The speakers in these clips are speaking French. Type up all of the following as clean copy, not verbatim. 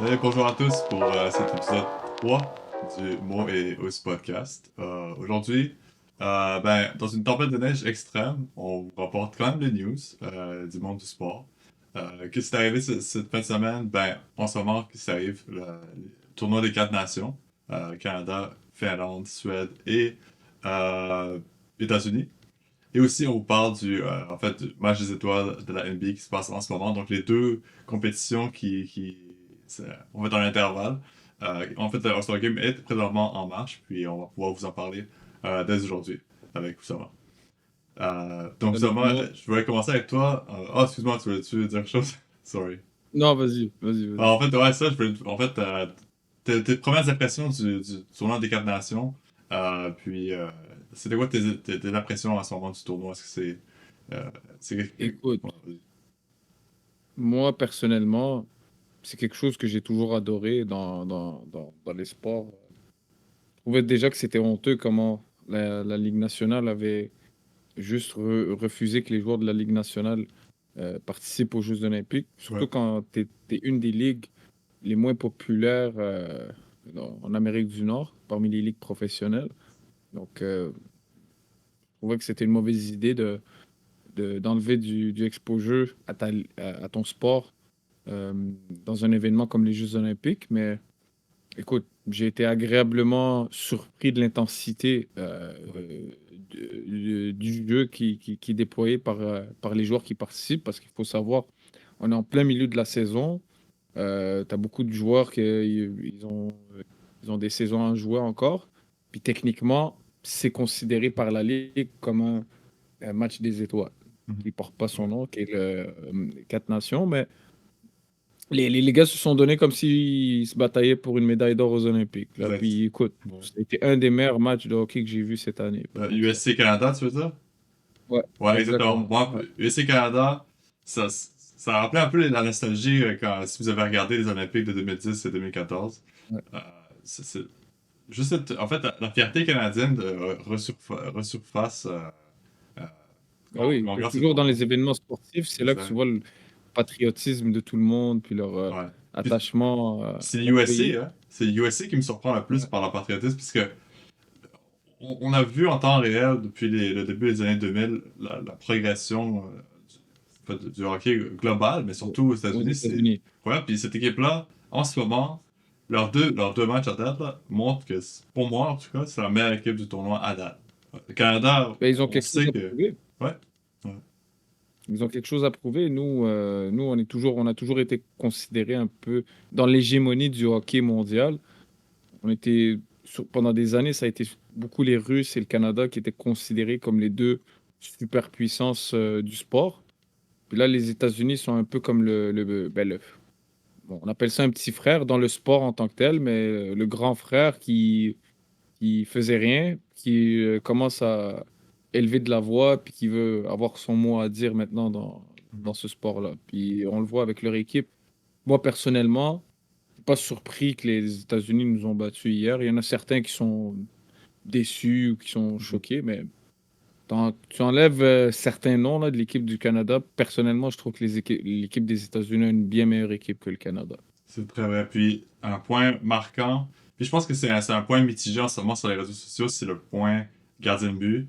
Bonjour à tous pour cet épisode 3 du Mo et Os podcast. Aujourd'hui, dans une tempête de neige extrême, on vous rapporte quand même les news du monde du sport. Qu'est-ce qui est arrivé cette fin de semaine? En ce moment, qu'est-ce qui arrive? Le tournoi des quatre nations, Canada, Finlande, Suède et euh, États-Unis. Et aussi, on vous parle du match des étoiles de la NBA qui se passe en ce moment. Donc, les deux compétitions on va être en intervalle. Le All-Star Game est présentement en marche, puis on va pouvoir vous en parler dès aujourd'hui avec Oussama. Donc, Salut tout le Oussama, monde. je voulais commencer avec toi. Excuse-moi, tu veux dire quelque chose? Sorry. Non, vas-y, vas-y, vas-y. En fait, ouais, ça, je voulais. En fait, tes premières impressions du tournoi des quatre nations, puis c'était quoi tes impressions à ce moment du tournoi? Est-ce que c'est Écoute, ouais, vas-y. moi personnellement, c'est quelque chose que j'ai toujours adoré dans les sports. Je trouvais déjà que c'était honteux comment la Ligue nationale avait juste refusé que les joueurs de la Ligue nationale participent aux Jeux olympiques, Ouais. surtout quand tu es une des ligues les moins populaires en Amérique du Nord, parmi les ligues professionnelles. Donc, je trouvais que c'était une mauvaise idée d'enlever du exposure à ton sport euh, dans un événement comme les Jeux olympiques. Mais écoute, j'ai été agréablement surpris de l'intensité du jeu qui est déployé par les joueurs qui participent, parce qu'il faut savoir, on est en plein milieu de la saison. Tu as beaucoup de joueurs qui ils ont des saisons à jouer encore. Puis techniquement, c'est considéré par la Ligue comme un match des étoiles Mhm. qui porte pas son Ouais. nom, qui est les Quatre Nations. Mais les gars se sont donnés comme s'ils se bataillaient pour une médaille d'or aux Olympiques. Là. Exact. Puis écoute, Ouais. c'était un des meilleurs matchs de hockey que j'ai vu cette année, potentiellement. USC Canada, tu veux dire? Ouais, Ouais, exactement. exactement. Moi, Ouais. USC Canada, ça rappelait un peu la nostalgie si vous avez regardé les Olympiques de 2010 et 2014. Ouais. Euh, c'est juste en fait, la fierté canadienne de resurface euh, Ah oui, quand on que regarde ce toujours dans tournoi. les événements sportifs, c'est là que tu Exact. vois le patriotisme de tout le monde, puis leur Ouais. Puis, attachement c'est au USC, pays. hein? C'est USC qui me surprend le plus Ouais. par leur patriotisme, puisque on a vu en temps réel, depuis le début des années 2000, la progression du hockey global, mais surtout aux Aux États-Unis. États-Unis. Ouais, puis cette équipe-là, en ce moment, leurs deux matchs à date là, montrent que, pour moi en tout cas, c'est la meilleure équipe du tournoi à date. Le Canada, Ben, ils ont on quelque chose sait à que. prouver. Ouais, ouais, Ils ont quelque chose à prouver. Nous, on a toujours été considérés un peu dans l'hégémonie du hockey mondial. Pendant des années, ça a été beaucoup les Russes et le Canada qui étaient considérés comme les deux superpuissances du sport. Puis là, les États-Unis sont un peu comme bon, on appelle ça un petit frère dans le sport en tant que tel, mais le grand frère qui faisait rien, qui commence à élever de la voix, puis qui veut avoir son mot à dire maintenant dans mhm, ce sport-là. Puis on le voit avec leur équipe. Moi, personnellement, je suis pas surpris que les États-Unis nous ont battus hier. Il y en a certains qui sont déçus ou qui sont mhm. choqués, mais tu enlèves certains noms là, de l'équipe du Canada. Personnellement, je trouve que l'équipe des États-Unis a une bien meilleure équipe que le Canada. C'est très vrai. Puis, un point marquant, puis je pense que c'est un point mitigé en ce moment sur les réseaux sociaux, c'est le point gardien de but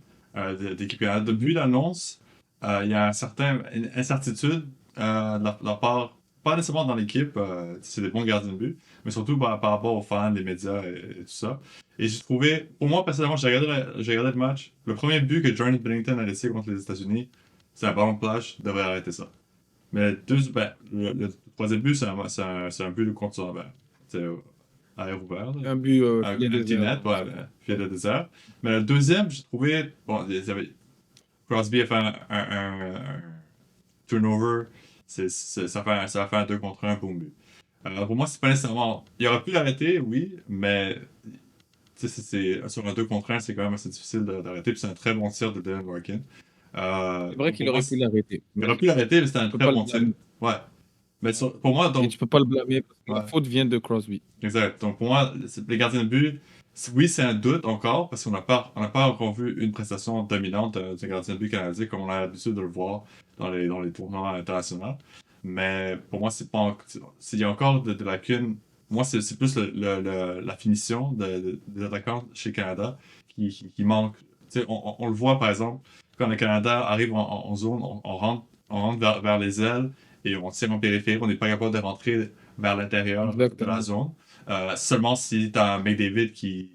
d'équipe Canada. Depuis Mhm. l'annonce, il y a une incertitude de leur part, pas nécessairement dans l'équipe, c'est des bons gardiens de but, mais surtout par rapport aux fans, les médias et tout ça. Et j'ai trouvé, pour moi personnellement, j'ai regardé le match. Le premier but que Jordan Bennington a laissé contre les États-Unis, c'est un ballon de plage, il devrait arrêter ça. Mais le troisième but, c'est un but de contre c'est à air ouvert, là. Un but Un filet empty désert, net, là, ouais, filet de désert. Mais le deuxième, j'ai trouvé, bon, Crosby a fait un turnover, ça a fait un 2 contre un bon but. Pour moi, c'est pas nécessairement. Il aurait pu l'arrêter, oui, mais sur un 2 contre un, c'est quand même assez difficile d'arrêter. Puis c'est un très bon tir de Dylan Larkin. C'est vrai Donc qu'il pour moi, aurait pu l'arrêter, il mais aurait pu l'arrêter, mais c'était un tu peux très pas le bon tir. blâmer. Ouais. Mais pour moi, Et donc, tu peux pas le blâmer parce que la ouais, faute vient de Crosby. exact. Donc pour moi, les gardiens de but, oui, c'est un doute encore, parce on n'a pas encore vu une prestation dominante d'un gardien de but canadien comme on a l'habitude de le voir dans les tournois internationaux. Mais pour moi, c'est pas s'il y a encore de lacunes. Moi, c'est plus la finition des attaquants chez le Canada qui manque. Tu sais, on le voit par exemple, quand le Canada arrive en zone, on rentre vers les ailes et on tire en périphérie, on n'est pas capable de rentrer vers l'intérieur de la Exactement. zone. Seulement si tu as un McDavid qui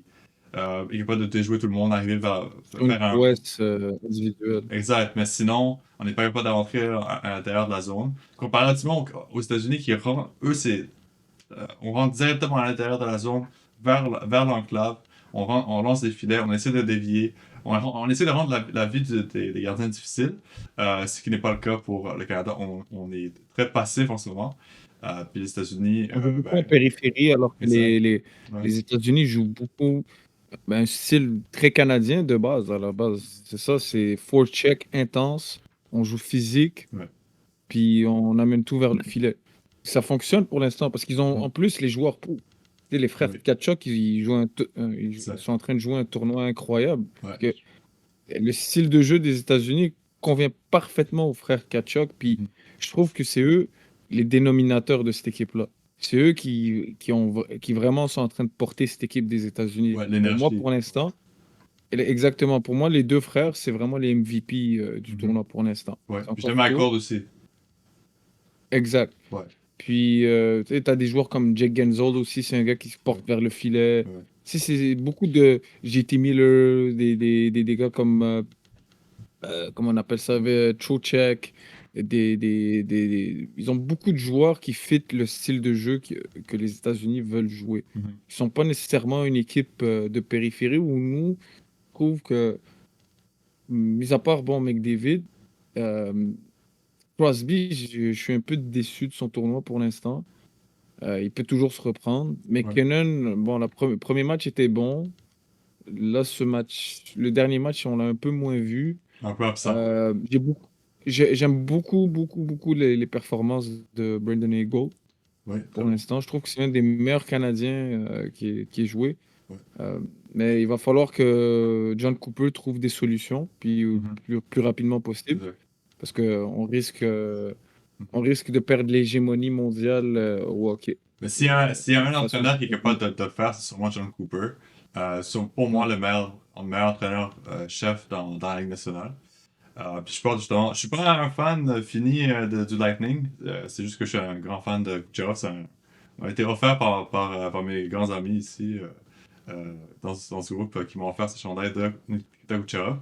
est capable de déjouer tout le monde, arriver vers Sur une faire un, prouesse individuelle. exact, mais sinon, on n'est pas capable de rentrer à l'intérieur de la zone. Comparativement aux États-Unis, eux, on rentre directement à l'intérieur de la zone, vers l'enclave, on lance des filets, on essaie de dévier, on essaie de rendre la vie des gardiens difficile, ce qui n'est pas le cas pour le Canada. On est très passif en ce moment. Puis les États-Unis, On joue beaucoup en ben, périphérie, alors que exact. Ouais. les États-Unis jouent beaucoup un style très canadien de base, à la base. C'est ça, c'est forecheck intense, on joue physique, Ouais. puis on amène tout vers le filet. Ça fonctionne pour l'instant parce qu'ils ont Mm. en plus les joueurs pour. Tu sais, les frères Oui, Tkachuk, ils jouent ils exact. sont en train de jouer un tournoi incroyable. Ouais. Parce que le style de jeu des États-Unis convient parfaitement aux frères Tkachuk, puis Mhm. je trouve que c'est eux les dénominateurs de cette équipe-là. C'est eux qui vraiment sont en train de porter cette équipe des États-Unis. Ouais, Pour moi, l'énergie. pour l'instant, exactement, pour moi, les deux frères, c'est vraiment les MVP du Mhm. tournoi pour l'instant. Ouais. C'est Puis je te encore tôt. m'accorde aussi. Exact. Ouais. Puis, tu as des joueurs comme Jake Genzold aussi, c'est un gars qui se Ouais. porte vers le filet. Ouais. Tu sais, c'est beaucoup de JT Miller, des gars comme, comment on appelle ça, Trocheck. Ils ont beaucoup de joueurs qui fit le style de jeu que les États-Unis veulent jouer. Mhm. Ils sont pas nécessairement une équipe de périphérie où nous, je trouve que, mis à part, bon, McDavid, euh, Crosby, je suis un peu déçu de son tournoi pour l'instant. Il peut toujours se reprendre. Ouais. McKinnon, bon, le premier match était bon. Là, le dernier match, on l'a un peu moins vu. Un peu absent. J'aime beaucoup, beaucoup, beaucoup les performances de Brendan Eagle Oui, très pour bon. l'instant. Je trouve que c'est un des meilleurs Canadiens qui est joué. Ouais. Euh, mais il va falloir que John Cooper trouve des solutions puis Mhm. plus rapidement possible Exact. parce on Mhm. risque de perdre l'hégémonie mondiale au hockey. Mais s'il y a un Face aux entraîneur qui est capable États-Unis. de le faire, c'est sûrement John Cooper. Pour moi, le meilleur entraîneur chef dans la Ligue nationale. Puis je pense justement, je suis pas un fan fini du Lightning. C'est juste que je suis un grand fan de Kucherov. On a été offert par mes grands amis ici dans ce groupe qui m'ont offert ce chandail de Nikita Kucherov.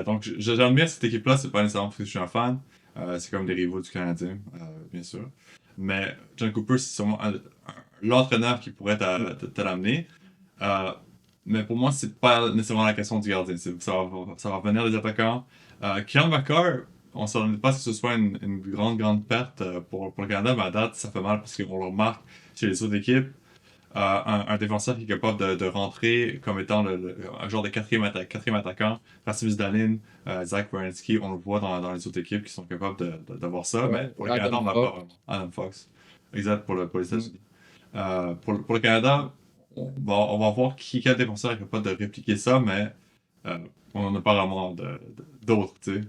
Donc j'admire cette équipe-là, c'est pas nécessairement parce que je suis un fan. C'est comme des rivaux du Canadien, bien sûr. Mais John Cooper, c'est sûrement l'entraîneur qui pourrait te l'amener. Euh, mais pour moi, c'est pas nécessairement la question du gardien. Ça va venir des attaquants. Kyle McCarr, on ne s'attendait pas que ce soit une grande, grande perte pour le Canada, mais à date, ça fait mal parce qu'on le remarque chez les autres équipes. Un défenseur qui est capable de rentrer comme étant un genre de quatrième attaquant, Rasmus Dahlin, Zach Werenski, on le voit dans les autres équipes qui sont capables d'avoir ça, mais Ouais, pour le Canada, Adam on n'a pas Fox. vraiment. Adam Fox. Exact, pour les Mm. États-Unis. Pour le Canada, on va voir quel défenseur est capable de répliquer ça, mais euh, on n'en a pas vraiment d'autres, tu sais.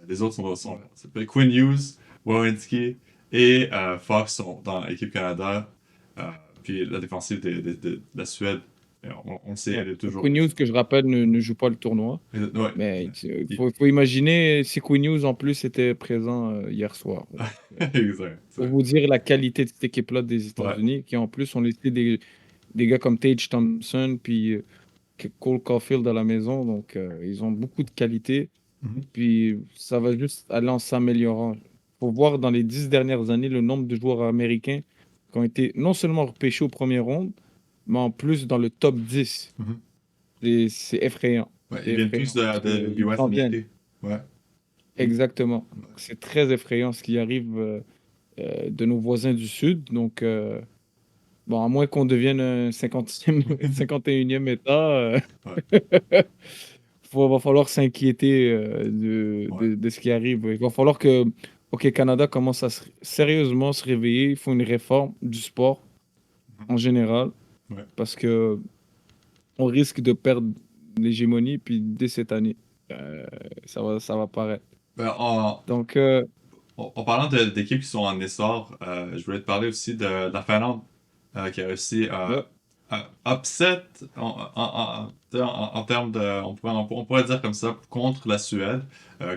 Les autres c'est Quinn Hughes, Werenski et Fox sont dans l'équipe Canada. Euh, Puis la défensive de la Suède, on le sait, Ouais. elle est toujours. Quinn Hughes, que je rappelle, ne joue pas le tournoi. Ouais, Mais il il- faut imaginer si Quinn Hughes, en plus, était présent hier soir. Donc, exact. pour vous dire la qualité de cette équipe-là des Ouais. États-Unis, qui en plus ont laissé des gars comme Tage Thompson, puis Cole Caulfield à la maison. Donc, ils ont beaucoup de qualité. Mhm. Puis, ça va juste aller en s'améliorant. Il faut voir dans les 10 dernières années le nombre de joueurs américains qui ont été non seulement repêchés au premier round, mais en plus dans le top 10. Mhm. C'est effrayant. Ouais, C'est ils viennent tous effrayant parce de qu'ils l'Ouest s'en viennent. américain. Ouais. Exactement. Ouais. C'est très effrayant ce qui arrive de nos voisins du Sud. Donc, bon, à moins qu'on devienne un 51e État, Ouais. va falloir s'inquiéter Ouais. de ce qui arrive. Il va falloir que OK Canada commence à sérieusement se réveiller. Il faut une réforme du sport Mhm. en général Ouais. parce que on risque de perdre l'hégémonie puis dès cette année. Euh, ça va paraître. Ben, Donc, en parlant d'équipes qui sont en essor, je voulais te parler aussi de la Finlande qui a réussi Ouais, à upset en termes de, on pourrait dire comme ça, contre la Suède,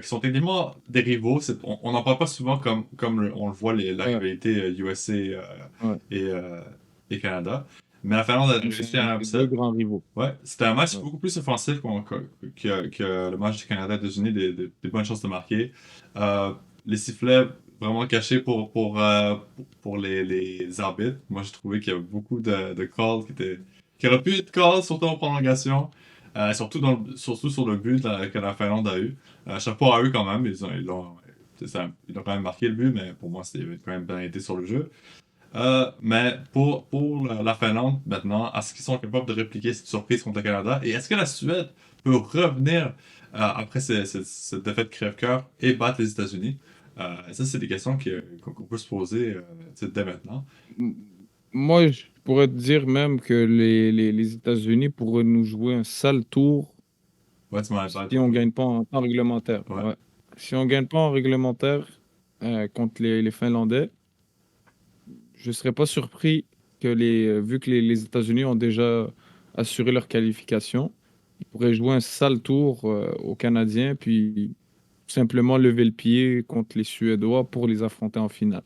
qui sont techniquement des rivaux. On n'en parle pas souvent comme on le voit la ouais, rivalité USA ouais. et, euh, et Canada. Mais la Finlande a réussi à un C'est deux upset. grands rivaux. Ouais, c'était un match Ouais. beaucoup plus offensif que le match du Canada-États-Unis, des bonnes chances de marquer. Euh, les sifflets vraiment cachés pour les arbitres. Moi, j'ai trouvé qu'il y avait beaucoup de calls qui auraient pu être calls, surtout en prolongation. Surtout sur le but que la Finlande a eu. Chapeau à eux quand même, ils ont quand même marqué le but, mais pour moi, c'était quand même bien été sur le jeu. Mais pour la Finlande, maintenant, est-ce qu'ils sont capables de répliquer cette surprise contre le Canada? Et est-ce que la Suède peut revenir après cette défaite crève-cœur et battre les États-Unis? Ça, c'est des questions qu'on peut se poser dès maintenant. M- Moi, je pourrais te dire même que les États-Unis pourraient nous jouer un sale tour Ouais, tu m'en as parlé si on tantôt. gagne pas en temps réglementaire. Ouais. Ouais. Si on gagne pas en réglementaire contre les Finlandais, je serais pas surpris que vu que les États-Unis ont déjà assuré leur qualification, ils pourraient jouer un sale tour aux Canadiens, puis simplement lever le pied contre les Suédois pour les affronter en finale.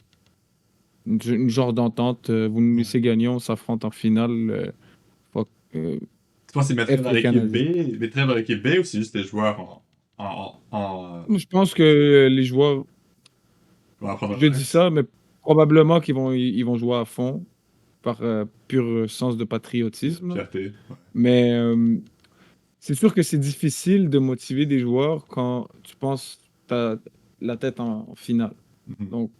Une genre d'entente, vous nous Ouais. laissez gagner, on s'affronte en finale. Fuck, Tu penses qu'ils mettraient F dans les l'équipe B? Canadiens. Ils mettraient dans l'équipe B ou c'est juste les joueurs Je pense que les joueurs, en prendre je dis ça, mais probablement qu'ils vont jouer à fond par pur sens de patriotisme. fierté? Ouais. Mais c'est sûr que c'est difficile de motiver des joueurs quand tu penses t'as la tête en finale. Mhm. Donc,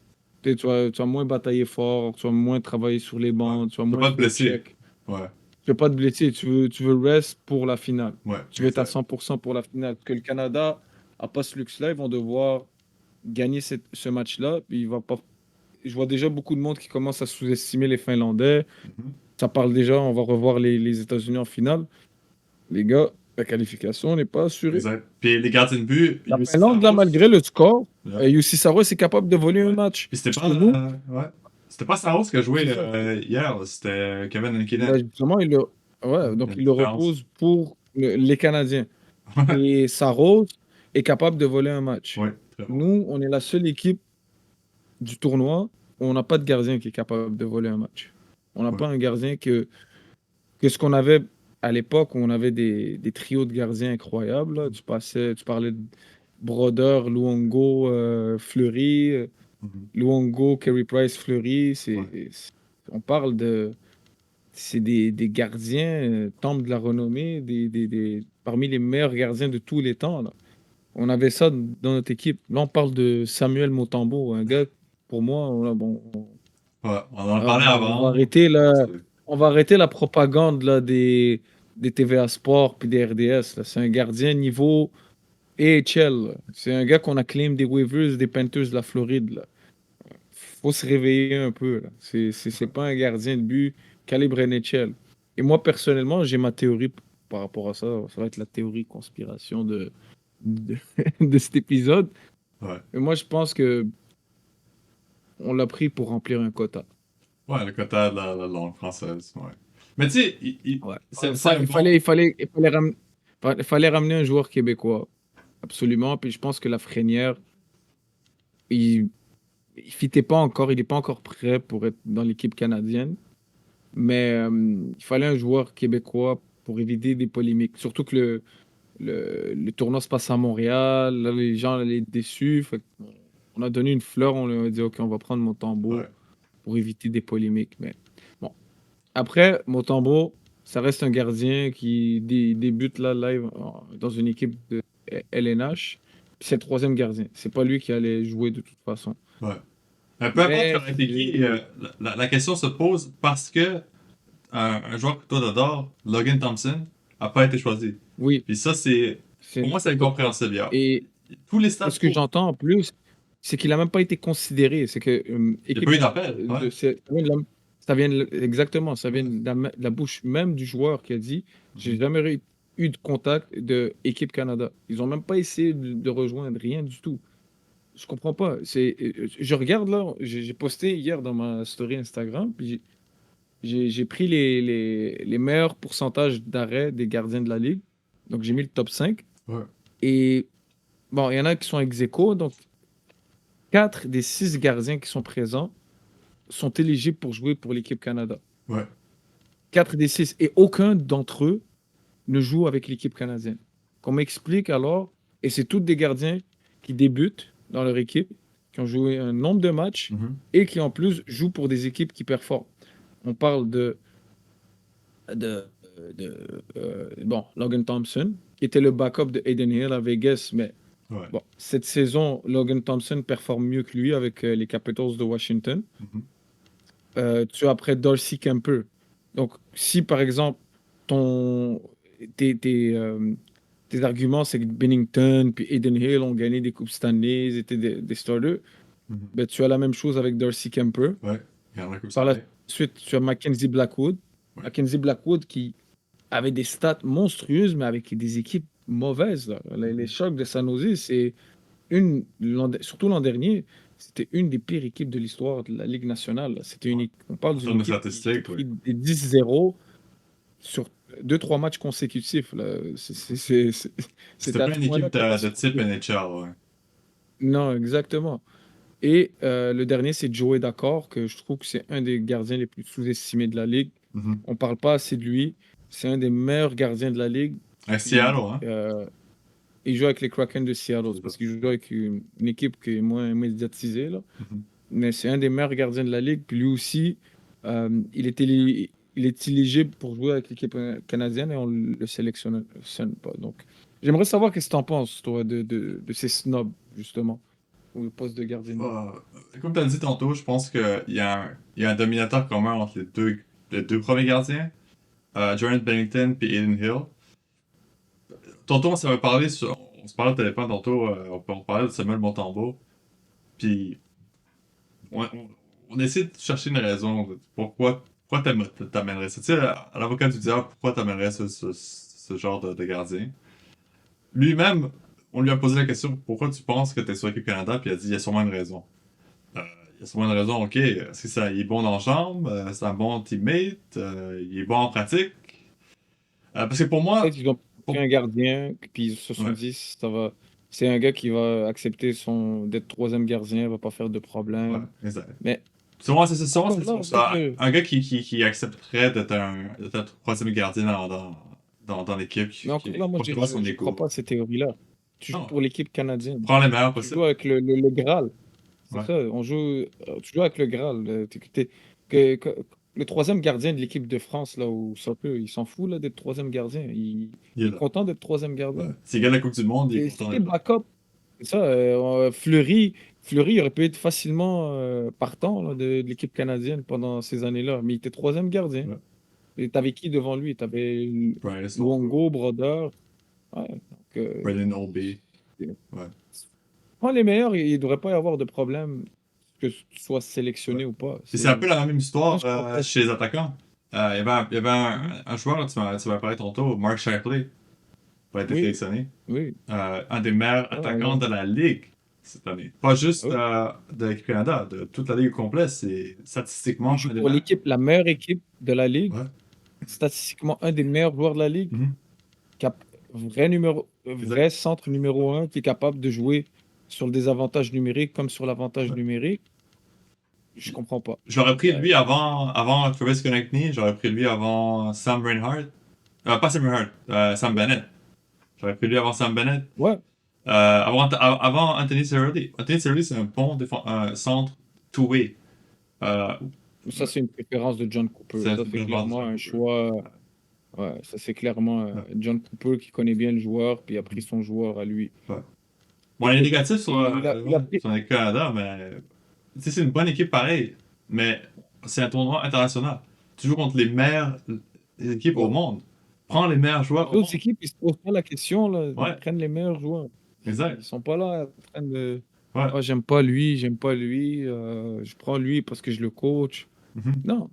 tu vas moins batailler fort, tu vas moins travailler sur les Ouais. bancs, tu vas Tu peux moins pas te faire de blesser. check. Ouais. Tu veux pas te blesser, tu veux rest pour la finale. Ouais, Tu veux être à exact. 100% pour la finale. Que le Canada a pas ce luxe-là, ils vont devoir gagner ce match-là. Puis il va pas... Je vois déjà beaucoup de monde qui commence à sous-estimer les Finlandais. Mhm. Ça parle déjà, on va revoir les États-Unis en finale. Les gars, la qualification n'est pas assurée. Exact. Puis les gardiens de but, La Jussi Finlande, là, Saros. malgré le score, Ouais. Jussi Saros est capable de voler un Ouais. match. Puis c'était Parce pas, que nous, ouais. C'était pas Saros qui a joué c'est ça. hier, là. C'était Kevin Hakkinen. Ben, justement, ouais, Il y a donc une il le différence. repose pour les Canadiens. Ouais. Et Saros est capable de voler un match. Ouais, très bon. Nous, on est la seule équipe du tournoi où on n'a pas de gardien qui est capable de voler un match. On n'a Ouais. pas un gardien que ce qu'on avait à l'époque où on avait des trios de gardiens incroyables. Là. Tu parlais de Brodeur, Luongo, Fleury, Mhm. Luongo, Carey Price, Fleury. Ouais. On parle de. C'est des gardiens, temple de la renommée, parmi les meilleurs gardiens de tous les temps. Là. On avait ça dans notre équipe. Là, on parle de Samuel Motambo, un gars, pour moi, Ouais. On en a parlé on va avant. arrêter C'est- on va arrêter la propagande là, des TVA Sport puis des RDS. Là. C'est un gardien niveau AHL. Là. C'est un gars qu'on a claim des waivers des Panthers de la Floride. Là. Faut se réveiller un peu. Là. C'est pas un gardien de but calibre NHL. Et moi, personnellement, j'ai ma théorie par rapport à ça. Ça va être la théorie conspiration de, de cet épisode. Ouais. Et moi, je pense que on l'a pris pour remplir un quota. Ouais, le quota de la langue française. Ouais. Mais tu sais, Ouais. c'est un bon. Il fallait ramener un joueur québécois. Absolument. Puis je pense que Lafrenière, il il fitait pas encore, il n'est pas encore prêt pour être dans l'équipe canadienne. Mais il fallait un joueur québécois pour éviter des polémiques. Surtout que le tournoi se passe à Montréal. Là, les gens allaient être déçus. On a donné une fleur, on leur a dit OK, on va prendre Montembeault Ouais. pour éviter des polémiques. Mais bon. Après, Montembeault, ça reste un gardien qui débute là live dans une équipe de LNH. Puis c'est le troisième gardien. C'est pas lui qui allait jouer de toute façon. Ouais. Peu importe qui Mais aurait été qui, la question se pose parce que un joueur que toi t'adores, Logan Thompson, a pas été choisi. oui, Puis ça, c'est. c'est Pour moi, c'est n'importe quoi. incompréhensible. Et Tous les stats ce que prouvent. j'entends en plus, c'est qu'il a même pas été considéré. C'est que Il n'y a pas équipe eu d'appel. Ouais. exactement, ça vient Ouais. de la bouche même du joueur qui a dit, j'ai Mhm. jamais eu de contact de équipe Canada. Ils ont même pas essayé de rejoindre rien du tout. Je comprends pas. Je regarde là, j'ai posté hier dans ma story Instagram, puis j'ai pris les meilleurs pourcentages d'arrêt des gardiens de la ligue. Donc j'ai mis le top 5. Ouais. Et bon, il y en a qui sont ex aequo, donc 4 des 6 gardiens qui sont présents sont éligibles pour jouer pour l'équipe Canada. Ouais. 4 des 6. Et aucun d'entre eux ne joue avec l'équipe canadienne. Qu'on m'explique alors, et c'est tous des gardiens qui débutent dans leur équipe, qui ont joué un nombre de matchs Mhm. et qui en plus jouent pour des équipes qui performent. On parle de, bon, Logan Thompson, qui était le backup de Aiden Hill à Vegas, mais Ouais. bon, cette saison, Logan Thompson performe mieux que lui avec les Capitals de Washington. Mhm. Tu as après Darcy Kemper. Donc, si par exemple, ton, tes, tes, tes arguments, c'est que Bennington puis Aiden Hill ont gagné des Coupes Stanley, ils étaient des starters, Mhm. ben, tu as la même chose avec Darcy Kemper. Ouais. Il y en a comme ça. Par la suite, tu as Mackenzie Blackwood. Ouais. Mackenzie Blackwood qui avait des stats monstrueuses, mais avec des équipes mauvaises, là. Les Sharks de San Jose, c'est surtout l'an dernier, c'était une des pires équipes de l'histoire de la Ligue nationale, là. On parle En d'une termes de équipe qui a statistiques, pris oui. des 10-0 sur 2-3 matchs consécutifs, là. C'était C'était à pas ce une point-là équipe de type catastrophique. NHL, ouais. Non, exactement. Et le dernier, c'est Joey Daccord, que je trouve que c'est un des gardiens les plus sous-estimés de la Ligue. Mhm. On parle pas assez de lui. C'est un des meilleurs gardiens de la Ligue. À Seattle, Puis, hein? il joue avec les Kraken de Seattle. C'est C'est ça. parce qu'il joue avec une équipe qui est moins médiatisée, là. Mhm. Mais c'est un des meilleurs gardiens de la Ligue. Puis lui aussi, il est éligible pour jouer avec l'équipe canadienne et on le sélectionne pas. Donc, j'aimerais savoir qu'est-ce que tu en penses, toi, de ces snobs, justement, au poste de gardien de but. Comme tu as dit tantôt, je pense il y a un dominateur commun entre les deux premiers gardiens, Jordan Bennington et Aiden Hill. Tantôt, on se parlait au téléphone, tantôt, on parlait de Samuel Montembeault, puis on essaie de chercher une raison de pourquoi t'amènerais ça. Tu sais, à l'avocat du diable, pourquoi t'amènerais ce genre de gardien. Lui-même, on lui a posé la question, pourquoi tu penses que t'es sur l'équipe Canada, puis il a dit, il y a sûrement une raison. Il y a sûrement une raison, ok, est-ce que il est bon dans la chambre, c'est un bon teammate, il est bon en pratique. Parce que pour Peut-être moi, qu'ils ont pris pour- un gardien, puis ils se sont ouais, dit, ça va. C'est un gars qui va accepter d'être troisième gardien, va pas faire de ouais, problème. exact. Mais Sûrement, encore c'est là, pour ça. Un gars qui accepterait d'être un troisième gardien dans l'équipe, encore là, moi, pour qu'il voit son je crois écho. pas à cette théorie-là. Tu joues Non, pour l'équipe canadienne. prends les meilleurs Tu possibles. joues avec le Graal. C'est Ouais, ça, tu joues avec le Graal. Que- le troisième gardien de l'équipe de France, là, au soccer, il s'en fout là, d'être troisième gardien. il Il est est là. content d'être troisième Ouais. gardien. S'il gagne la Coupe du Monde, il est Si content t'es d'être là. backup, c'est ça, Fleury aurait pu être facilement partant là, de l'équipe canadienne pendant ces années-là, mais il était troisième gardien. Ouais. Et t'avais qui devant lui? T'avais Brian Snowford, Luongo, Brodeur. Ouais, donc, Brendan Oldby. Ouais. prends les meilleurs, il ne devrait pas y avoir de problème que tu sois Ouais. sélectionné ou pas. Puis c'est un peu la même Moi, histoire je crois pas. chez les attaquants. Il y avait Mhm. un joueur, tu m'as parlé tantôt, Mark Shapley, qui a été Oui, sélectionné. oui. Un des meilleurs Ouais, attaquants de la Ligue cette année. Pas juste oui. de l'équipe Canada, de toute la Ligue au complet. C'est Il statistiquement joue un des pour meilleurs. la meilleure équipe de la Ligue, Ouais. statistiquement un des meilleurs joueurs de la Ligue. Mhm. Exact. Vrai centre numéro un qui est capable de jouer sur le désavantage numérique comme sur l'avantage Ouais. numérique, je comprends pas. J'aurais pris Euh, lui avant Travis Konechny, j'aurais pris lui avant Sam Reinhart. Pas Sam Reinhart, Sam Bennett. J'aurais pris lui avant Sam Bennett. ouais, Avant Anthony Cirelli. Anthony Cirelli, c'est un bon centre two-way. Euh, ça c'est une préférence de John Cooper. c'est un Ça c'est peu de clairement John un Cooper. choix. Ouais, ça c'est clairement Ouais. John Cooper qui connaît bien le joueur puis a pris son joueur à lui. Ouais. Bon, il est Écoute, négatif il a pris. sur l'équipe Canada, mais tu sais, c'est une bonne équipe pareil. Mais c'est un tournoi international. Tu joues contre les meilleures équipes au Ouais. monde. Prends les meilleurs joueurs Les au autres monde. équipes, ils se posent pas la question, là. Ils Ouais, prennent les meilleurs joueurs. exact. Ils sont pas là en train de. Ouais. Ah, j'aime pas lui, je prends lui parce que je le coach. Mhm. Non,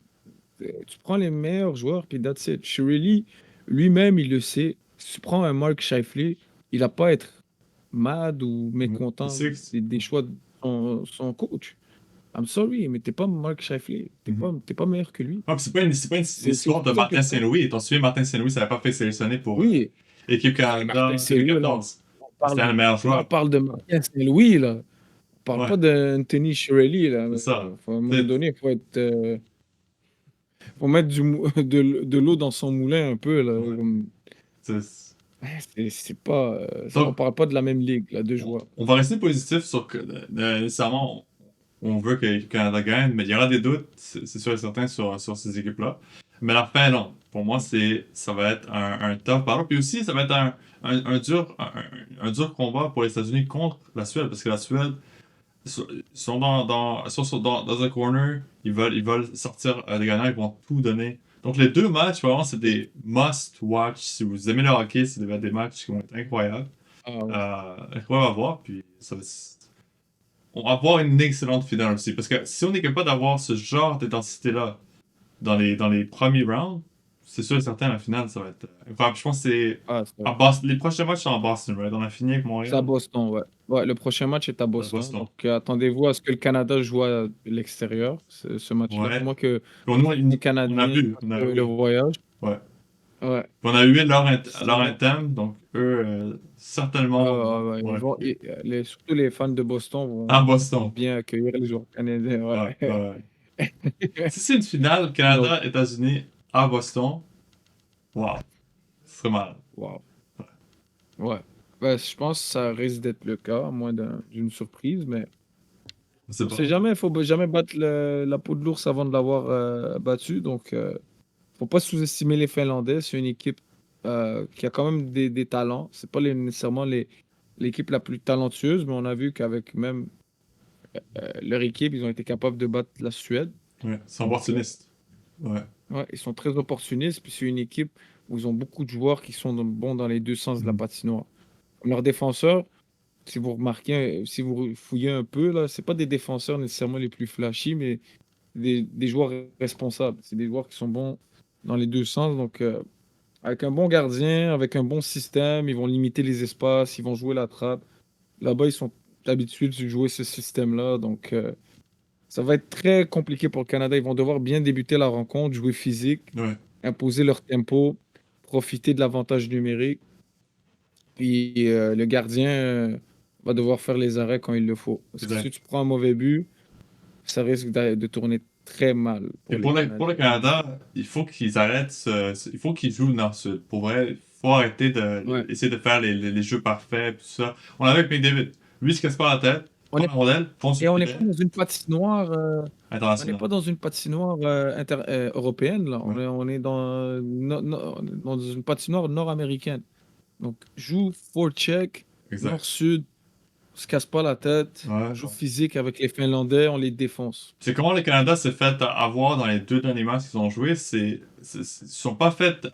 tu prends les meilleurs joueurs, puis that's it. Shirley, lui-même, il le sait. Si tu prends un Mark Scheifele, il n'a pas à être mad ou mécontent C'est que... des choix de son coach. I'm sorry, mais t'es pas Mark Scheifele. Mhm. T'es pas meilleur que lui. Ah, puis c'est pas une C'est histoire de aussi simple Martin que ça. Saint-Louis. T'en souviens, Martin Saint-Louis, ça n'avait pas fait sélectionner pour Oui, Équipe mais Martin Canada Saint-Louis, là, 2014. parle, C'était le meilleur là, on joueur. parle de Martin Saint-Louis, là. On parle Ouais, pas d'Anthony Shirley, là. c'est ça. À un moment C'est- donné, faut mettre de l'eau dans son moulin un peu, là. ouais, c'est- C'est pas, on Donc, parle pas de la même ligue, là, deux joueurs. on va rester positif sur que nécessairement on veut que le Canada gagne, mais il y aura des doutes, c'est sûr et certain, sur ces équipes-là. Mais la fin, non. Pour moi, ça va être un tough battle. Puis aussi, ça va être un dur combat pour les États-Unis contre la Suède, parce que la Suède sont dans un corner, ils veulent sortir des gagnants, ils vont tout donner. Donc les deux matchs, vraiment, c'est des must-watch. Si vous aimez le hockey, c'est des matchs qui vont être incroyables. Ah, ouais. Incroyable à voir, puis on va avoir une excellente finale aussi. Parce que si on est capable d'avoir ce genre d'intensité-là dans les premiers rounds, c'est sûr et certain, la finale, ça va être incroyable. Je pense que c'est Ah, à Boston. Les prochains matchs sont à Boston, right? On a fini avec c'est à Montréal, Boston, ouais. Ouais, le prochain match est à à Boston. Boston. Donc, attendez-vous à ce que le Canada joue à l'extérieur, ce match-là. Pour Ouais. moi, que Puis nous, les on a Canadiens vu, fassent on a le oui. voyage. Ouais. Ouais. Puis on a eu leur Sinon, interne, donc eux, certainement, ouais, vont appuyer. surtout les fans de Boston À vont Boston. bien accueillir les joueurs canadiens. Ouais, Ouais. ouais. Si c'est une finale Donc, Canada-États-Unis à Boston, wow, ce serait mal. wow. Ouais. Ben, je pense que ça risque d'être le cas, à moins d'une surprise, mais Je sais on pas. sait jamais. Il faut jamais battre la peau de l'ours avant de l'avoir battu. Donc, faut pas sous-estimer les Finlandais. C'est une équipe qui a quand même des talents. C'est pas nécessairement l'équipe la plus talentueuse, mais on a vu qu'avec même leur équipe, ils ont été capables de battre la Suède. Ouais, c'est Donc, opportuniste. Ouais. ouais, ils sont très opportunistes. Puis c'est une équipe où ils ont beaucoup de joueurs qui sont bons dans les deux sens de la Mhm. patinoire. Comme leurs défenseurs, si vous remarquez, si vous fouillez un peu, là, c'est pas des défenseurs nécessairement les plus flashy, mais des joueurs responsables. C'est des joueurs qui sont bons dans les deux sens. Donc, avec un bon gardien, avec un bon système, ils vont limiter les espaces, ils vont jouer la trappe. Là-bas, ils sont habitués de jouer ce système-là. Donc, ça va être très compliqué pour le Canada. Ils vont devoir bien débuter la rencontre, jouer physique, Ouais, imposer leur tempo, profiter de l'avantage numérique. Puis le gardien va devoir faire les arrêts quand il le faut. Parce que si exact. tu prends un mauvais but, ça risque de tourner très mal Et pour les pour le Canadiens. Canada, il faut qu'ils arrêtent il faut qu'ils jouent le Nord-Sud. Pour vrai, il faut arrêter Ouais. essayer de faire les jeux parfaits, tout ça. On avait avec McDavid. Lui, il se casse pas la tête, On prend est, la rondelle, fonce sur et le on n'est filet, pas dans une patinoire, on n'est international. pas dans une patinoire européenne, là. Ouais. On est dans une patinoire nord-américaine. Donc, joue forecheck, Exact. nord-sud, on se casse pas la tête, Ouais. joue physique avec les Finlandais, on les défonce. C'est comment le Canada s'est fait avoir dans les deux derniers matchs qu'ils ont joué. Ils sont pas fait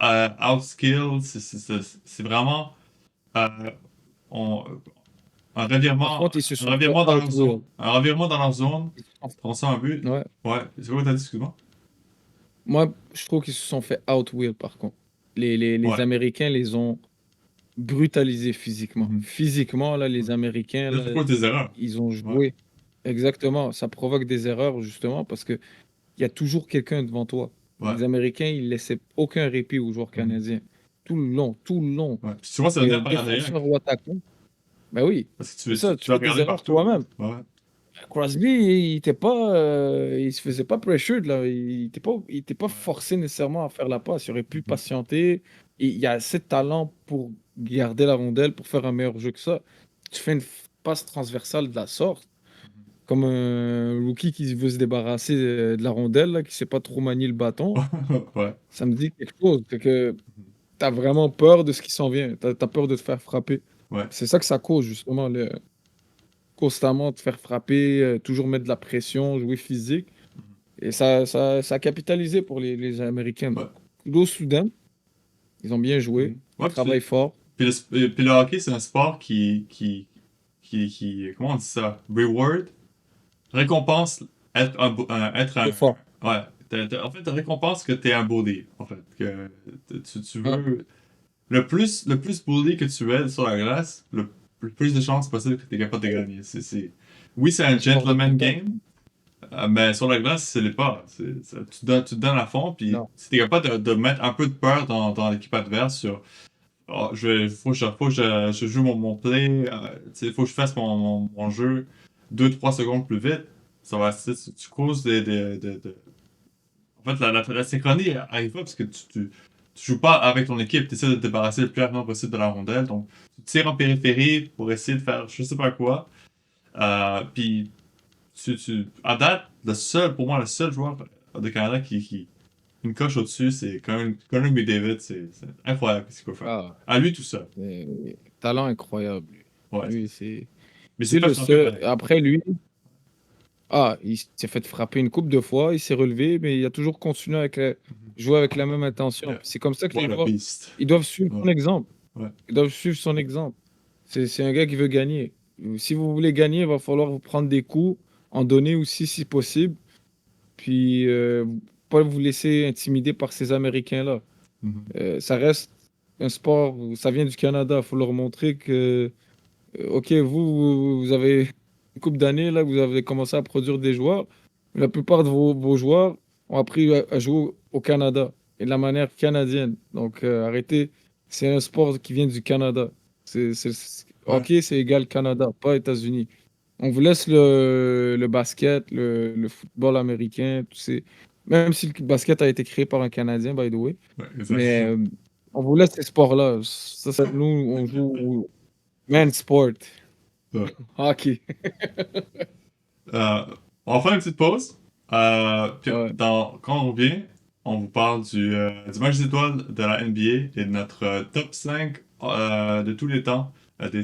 outskill. C'est vraiment euh, on- Par contre, ils se un sont fait revirement dans leur zone. outwill. Un revirement dans leur zone. Ils se sont On sent un but. Ouais. Ouais. C'est quoi que t'as dit, excuse-moi? Moi, je trouve qu'ils se sont fait outwill, par contre. Les Ouais. Américains les ont brutalisés physiquement. Mhm. Physiquement, là, les Américains, Là, là, c'est quoi tes erreurs? ils ont Ouais. joué. Exactement. Ça provoque des erreurs, justement, parce que il y a toujours quelqu'un devant toi. Ouais. Les Américains, ils laissaient aucun répit aux joueurs Mhm. canadiens. Tout le long, tout le long. Ouais. Puis souvent, c'est le Et nerf par derrière. défenseur ou attaquant. Ben oui, Parce que c'est ça, tu tu vas fais des regarder erreurs partout. toi-même. Ouais. Crosby, il se faisait pas pressured, là. Il était pas forcé nécessairement à faire la passe. Il aurait pu Mhm. patienter. Et il y a assez de talent pour garder la rondelle, pour faire un meilleur jeu que ça. Tu fais une passe transversale de la sorte, comme un rookie qui veut se débarrasser de la rondelle, là, qui sait pas trop manier le bâton. Ouais. Ça me dit quelque chose. C'est que t'as vraiment peur de ce qui s'en vient. T'as peur de te faire frapper. Ouais. C'est ça que ça cause, justement, constamment te faire frapper, toujours mettre de la pression, jouer physique. Et ça a capitalisé pour les Américains. Ouais. Donc, kudos Soudan, ils ont bien joué, Mhm. ils Ouais, travaillent fort. puis le hockey, c'est un sport comment on dit ça? Reward? Récompense être C'est fort. ouais. En fait, récompense que t'es un bully. En fait, que tu Ouais. veux le plus bully que tu es sur la glace, le plus de chances possible que tu es capable de gagner. Oui, c'est un Sport de gentleman contact. game, mais sur la glace, ce n'est pas. Tu te donnes à fond, puis Non. si tu es capable de mettre un peu de peur dans l'équipe adverse sur ah, faut que je joue mon play, faut que je fasse mon jeu 2-3 secondes plus vite. Ça va, tu causes En fait, la synchronie arrive pas parce que tu joues pas avec ton équipe, tu essaies de te débarrasser le plus rapidement possible de la rondelle. Donc, tu tires en périphérie pour essayer de faire je sais pas quoi. Puis, à date, pour moi, le seul joueur de Canada qui une coche au-dessus, c'est Connor McDavid. C'est incroyable ce qu'il peut faire. Ah, À lui tout seul. talent incroyable, lui. Ouais, Lui, c'est mais c'est c'est pas le champion seul. pareil. Après lui, il s'est fait frapper une couple de fois, il s'est relevé, mais il a toujours continué Mhm. jouer avec la même intention. Yeah. Puis c'est comme ça que les What a joueurs, beast. ils doivent suivre Ouais, son exemple. ouais, Ils doivent suivre son exemple. C'est un gars qui veut gagner. Si vous voulez gagner, il va falloir vous prendre des coups, en donner aussi si possible, puis pas vous laisser intimider par ces Américains-là. mhm. Ça reste un sport, ça vient du Canada. Il faut leur montrer que, OK, vous avez une couple d'années, là, vous avez commencé à produire des joueurs. La plupart de vos joueurs ont appris à jouer au Canada et de la manière canadienne. Donc, arrêtez. C'est un sport qui vient du Canada. Ouais, Hockey, c'est égal Canada, pas États-Unis. On vous laisse le basket, le football américain, même si le basket a été créé par un Canadien, by the way. ouais, exact. Mais on vous laisse ces sports-là. Nous, on joue au man sport, Ouais. hockey. Euh, on va faire une petite pause. Puis Ouais. quand on revient, on vous parle du match des étoiles de la NBA et de notre top 5 de tous les temps des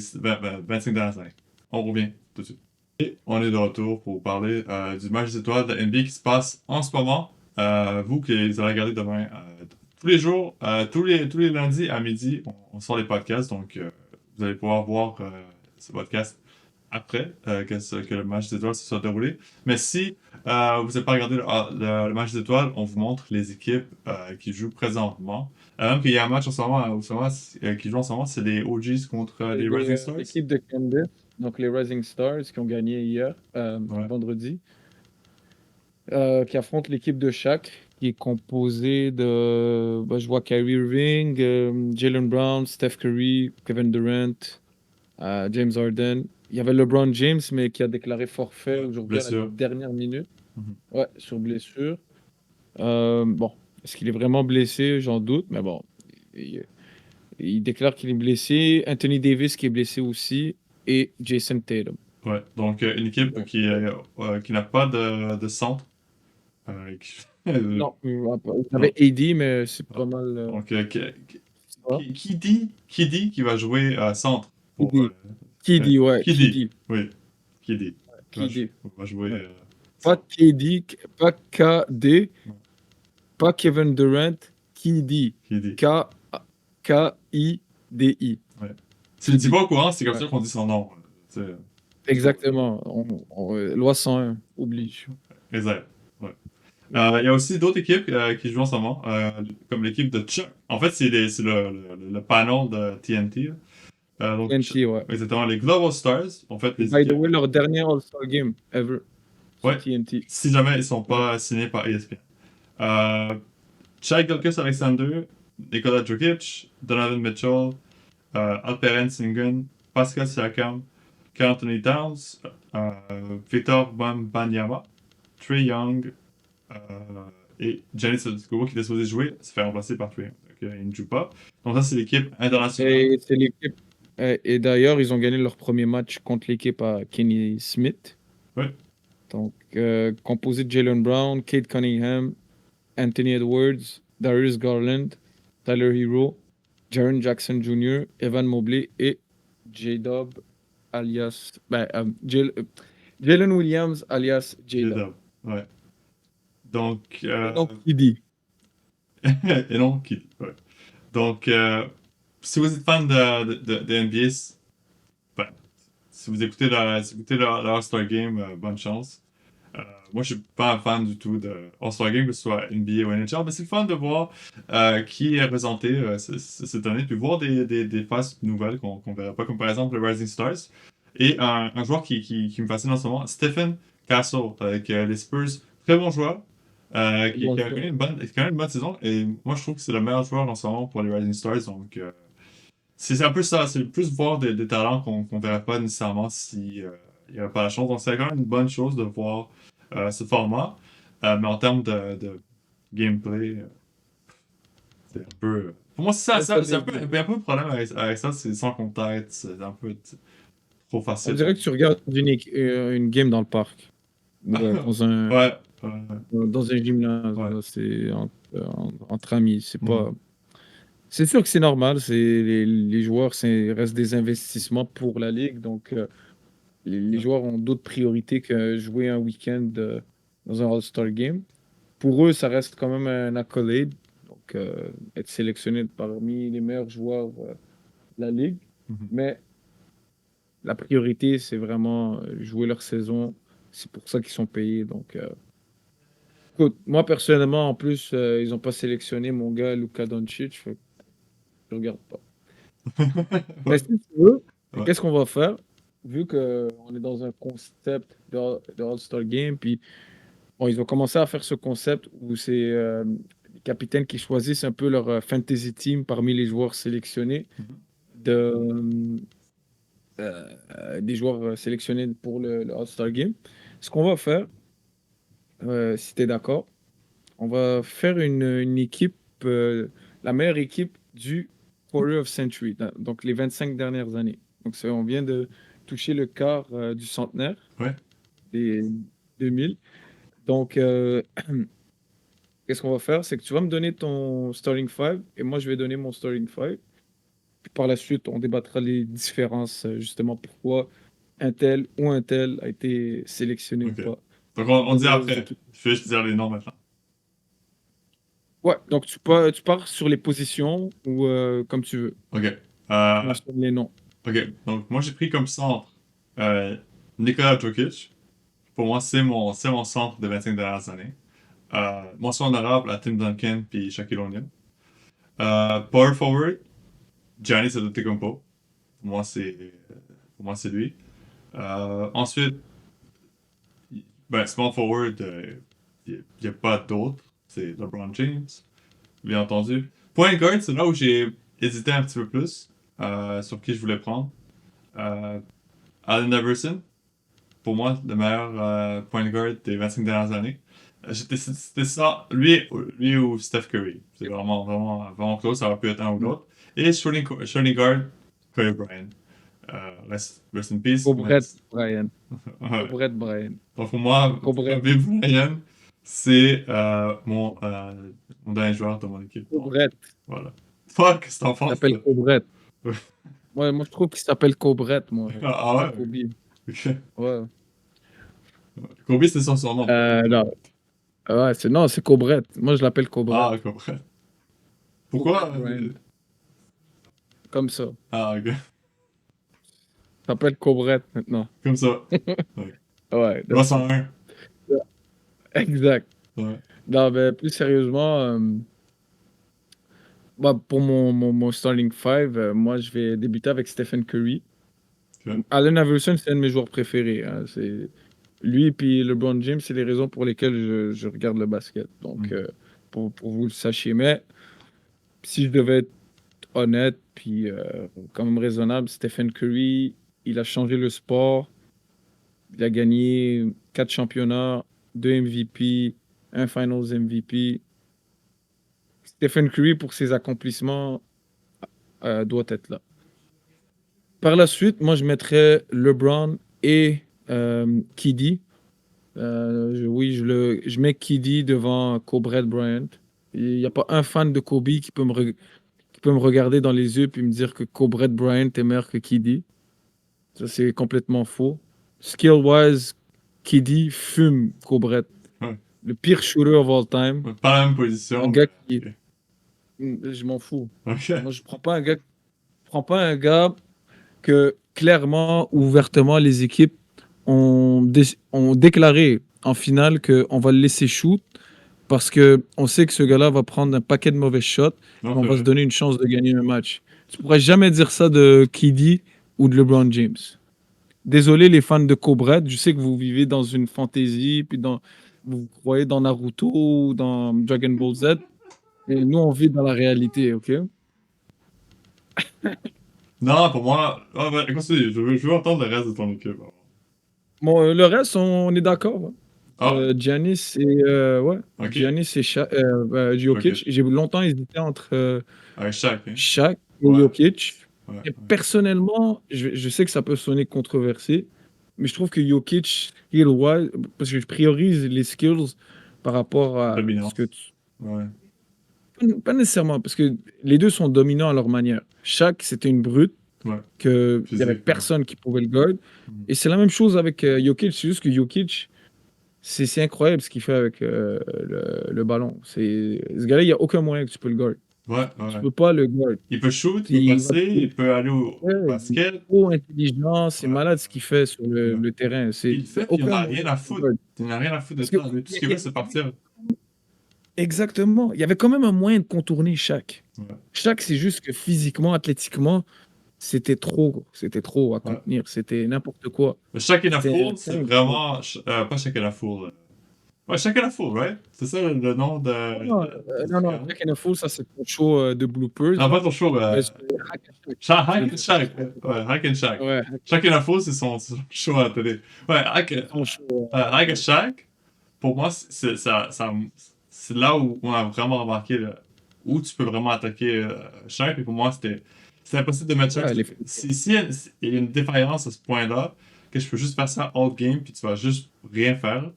25 dernières années. On revient tout de suite. Et on est de retour pour vous parler du match des étoiles de la NBA qui se passe en ce moment. Vous qui allez regarder demain, tous les jours, tous les lundis à midi, on sort les podcasts. Donc, vous allez pouvoir voir ce podcast après que le match des étoiles se soit déroulé. Mais si vous n'avez pas regardé le match des étoiles, on vous montre les équipes qui jouent présentement. Même qu'il y a un match qui joue en ce moment, c'est les OGs contre les Rising Stars. L'équipe de Candace, donc les Rising Stars, qui ont gagné hier, Ouais, vendredi, qui affrontent l'équipe de Shaq, qui est composée de, je vois Kyrie Irving, Jalen Brown, Steph Curry, Kevin Durant, James Harden. Il y avait LeBron James, mais qui a déclaré forfait ouais, aujourd'hui à la blessure. dernière minute. Mhm. Ouais, sur blessure. Bon, est-ce qu'il est vraiment blessé? J'en doute, mais bon, il, il déclare qu'il est blessé. Anthony Davis qui est blessé aussi et Jason Tatum. Ouais, donc une équipe Donc, qui n'a pas de centre. Euh, qui- non, il y non. avait AD, mais c'est Ah. pas mal Donc, ça. qui dit qu'il va jouer centre pour KD. KD, ouais, qui dit? KD. Oui, qui dit? KD. Va jouer Ouais. Pas centre. KD, pas KD, pas Kevin Durant, KD. Qui dit? K-I-D-I. Ouais. Si tu dis KD. pas au courant, c'est comme Ouais. ça qu'on dit son nom. C'est Exactement. Loi 101, oblige. exact. Ouais. Il y a aussi d'autres équipes qui jouent en ce moment, comme l'équipe de Chuck. En fait, c'est le panel de TNT. Là. Donc, TNT, ouais. exactement, les Global Stars, en fait, les By the équipes. way, leur dernier All-Star Game ever sur Ouais, TNT. si jamais ils sont Ouais. pas signés par ESPN. Shai Gilgeous-Alexander, Nikola Jokic, Donovan Mitchell, Alperen Sengun, Pascal Siakam, Karl Anthony Towns, Victor Wembanyama, Trey Young et Giannis Antetokounmpo qui était supposé jouer se fait remplacer par Trey Young. Donc, il ne joue pas. Donc ça, c'est l'équipe internationale. Et c'est l'équipe. Et d'ailleurs, ils ont gagné leur premier match contre l'équipe à Kenny Smith. Ouais, Donc, composé de Jalen Brown, Kate Cunningham, Anthony Edwards, Darius Garland, Tyler Hero, Jaren Jackson Jr., Evan Mobley et J-Dub alias. Jalen Williams alias J-Dub. J-Dub. Ouais. Donc, Donc, qui dit? et non, qui. Ouais. Donc, si vous êtes fan de NBA, ben, si vous écoutez le All-Star Game, bonne chance. Moi, je suis pas un fan du tout de All-Star Game, que ce soit NBA ou NHL, mais c'est le fun de voir qui est représenté cette année, puis voir des faces nouvelles qu'on verrait pas, comme par exemple le Rising Stars. Et un joueur qui me fascine en ce moment, Stephen Castle, avec les Spurs. Très bon joueur, Bon qui a joueur. quand même une bonne saison. Et moi, je trouve que c'est le meilleur joueur en ce moment pour les Rising Stars. Donc, c'est un peu ça. C'est plus voir des talents qu'on verrait pas nécessairement si il n'y avait pas la chance. Donc, c'est quand même une bonne chose de voir ce format. Mais en termes de gameplay, c'est un peu. Pour moi, c'est ça, Ouais, ça c'est un dé- peu, un peu le problème avec ça, c'est sans contact, c'est un peu trop On facile dirait pour. que tu regardes une game dans le parc, ou Ouais, dans un gymnase, ouais. là, c'est entre amis. C'est Mhm. pas. C'est sûr que c'est normal. Les joueurs, restent des investissements pour la ligue, donc les Ouais. joueurs ont d'autres priorités que jouer un week-end dans un All-Star Game. Pour eux, ça reste quand même un accolade, donc être sélectionné parmi les meilleurs joueurs de la ligue. Mhm. Mais la priorité, c'est vraiment jouer leur saison. C'est pour ça qu'ils sont payés. Donc, écoute, moi personnellement, en plus, ils n'ont pas sélectionné mon gars Luka Doncic. Fait que je regarde pas. Mais Ouais, si tu veux, ouais. qu'est-ce qu'on va faire? Vu qu'on est dans un concept de All-Star Game, puis bon, ils ont commencé à faire ce concept où c'est les capitaines qui choisissent un peu leur fantasy team parmi les joueurs sélectionnés, Mhm. de, des joueurs sélectionnés pour le All-Star Game. Ce qu'on va faire, si tu es d'accord, on va faire une équipe, la meilleure équipe du Quarter of Century, donc les 25 dernières années. Donc, on vient de toucher le quart du centenaire Ouais. des 2000. Donc, qu'est-ce qu'on va faire? C'est que tu vas me donner ton starting five et moi, je vais donner mon starting five. Puis par la suite, on débattra les différences, justement, pourquoi un tel ou un tel a été sélectionné ou Ok. pas Donc, on dans dit les après. équipes. Je vais juste dire les noms maintenant. Ouais, donc tu pars sur les positions ou comme tu veux. Ok. Tu Euh, mentionnes les noms. ok. Donc, moi, j'ai pris comme centre euh, Nikola Jokic. Pour moi, c'est mon centre des 25 dernières années. Mention honorable à Tim Duncan puis Shaquille O'Neal. Power forward, Giannis Antetokounmpo. Pour moi, pour moi, c'est lui. Ensuite, ben, small forward, il n'y a pas d'autre. C'est LeBron James, bien entendu. Point guard, c'est là où j'ai hésité un petit peu plus sur qui je voulais prendre. Euh, Allen Iverson, pour moi, le meilleur point guard des 25 dernières années. C'était ça, lui ou Steph Curry. C'est vraiment close, ça aurait pu être un ou Mm. l'autre. Et shooting guard, Kobe Bryant. Rest in peace. Mais, Cobret Brian. ouais. Cobret Brian. Donc pour moi, Cobret. Kobe Bryant, c'est mon dernier joueur de mon équipe. Donc Cobret. voilà. Toi, qu'est-ce que t'en Il penses? s'appelle Cobret. Moi, je trouve qu'il s'appelle Cobret, moi. Ah Pas ouais? Kobe. Ok. Ouais. Kobe, c'est son surnom. Non. Ouais, non, c'est Cobret. moi, je l'appelle Cobret. Ah, Kobe. Cobret Pourquoi? Brian. Comme ça. Ah, ok. Il s'appelle Cobret maintenant. Comme ça. Ouais. Ouais, that's it. 301. Exact. Ouais. Non, mais plus sérieusement, bah, pour mon starting five, moi, je vais débuter avec Stephen Curry. Ok. Allen Iverson, c'est un de mes joueurs préférés, hein. C'est lui et puis LeBron James, c'est les raisons pour lesquelles je regarde le basket. Donc, Hmm. pour vous le sachiez. Mais si je devais être honnête, puis quand même raisonnable, Stephen Curry, il a changé le sport. Il a gagné 4 championnats, 2 MVP, un Finals MVP. Stephen Curry, pour ses accomplissements, doit être là. Par la suite, moi, je mettrais LeBron et KD. Oui, je mets KD devant Kobe Bryant. Il n'y a pas un fan de Kobe qui peut me regarder dans les yeux et me dire que Kobe Bryant est meilleur que KD. Ça, c'est complètement faux. Skill-wise, KD fume Kobe. Ouais. Le pire shooter of all time. Ouais, pas la même Un position, gars mais qui... ok. Je m'en fous. Ok. Moi, je prends pas un gars que clairement, ouvertement, les équipes ont déclaré. en finale qu'on va le laisser shoot parce qu'on sait que ce gars-là va prendre un paquet de mauvais shots, Non, on c'est va se vrai. donner une chance de gagner un match. Tu pourrais jamais dire ça de KD ou de LeBron James. Désolé les fans de Cobra, je sais que vous vivez dans une fantaisie, puis vous croyez dans Naruto ou dans Dragon Ball Z, et nous on vit dans la réalité, ok? Non, pour moi... Ah, ouais, continue, je veux entendre le reste de ton équipe. Bon, le reste, on est d'accord, hein. Ah, Giannis et ouais, ok. Giannis et Jokic. Ok. J'ai longtemps hésité entre Avec chaque, hein. Shaq et Ouais, Jokic. ouais, Et ouais. personnellement, je sais que ça peut sonner controversé, mais je trouve que Jokic, skill-wise, parce que je priorise les skills par rapport à ce que Dominance. Ouais. pas nécessairement, parce que les deux sont dominants à leur manière. Shaq, c'était une brute Ouais. qu'il n'y avait Physique, ouais. personne qui pouvait le guard. Mhm. Et c'est la même chose avec Jokic, c'est juste que Jokic, c'est incroyable ce qu'il fait avec le ballon. Ce gars-là, il n'y a aucun moyen que tu peux le guard. Ouais, Tu ouais. peux pas le guard. Il peut shoot, il peut Il va passer, il peut aller au ouais, il est basket. trop intelligent, c'est Ouais, malade ce qu'il fait sur ouais. le terrain. Il le Il y a fait, puis il en aucun a moyen rien à que tu le foutre. guard. Il n'a rien à foutre de Parce que ça. Lui, tout ce qu'il veut, c'est partir. exactement, il y avait quand même un moyen de contourner Shaq. Ouais, Shaq, c'est juste que physiquement, athlétiquement, c'était trop à ouais. contenir. C'était n'importe quoi. Mais Shaq and a C'était Fool, c'est vraiment... pas Shaq and a Fool. Ouais, Shaq and a Fool, right? C'est ça le nom non, du non, non, gars? Shaq and a Fool, ça c'est ton show de bloopers, Non, pas là. ton show. Mais Hack and Shaq. Ouais, Hack and Shaq. ouais, Shaq and a Fool, c'est son show à la télé. Ouais, ton show. Hack and Shaq, pour moi, c'est là où on a vraiment remarqué où tu peux vraiment attaquer Shaq. Et pour moi, c'était impossible de mettre Shaq. Ouais, Si il y a une défaillance à ce point-là, que je peux juste faire ça all game, puis tu vas juste rien faire.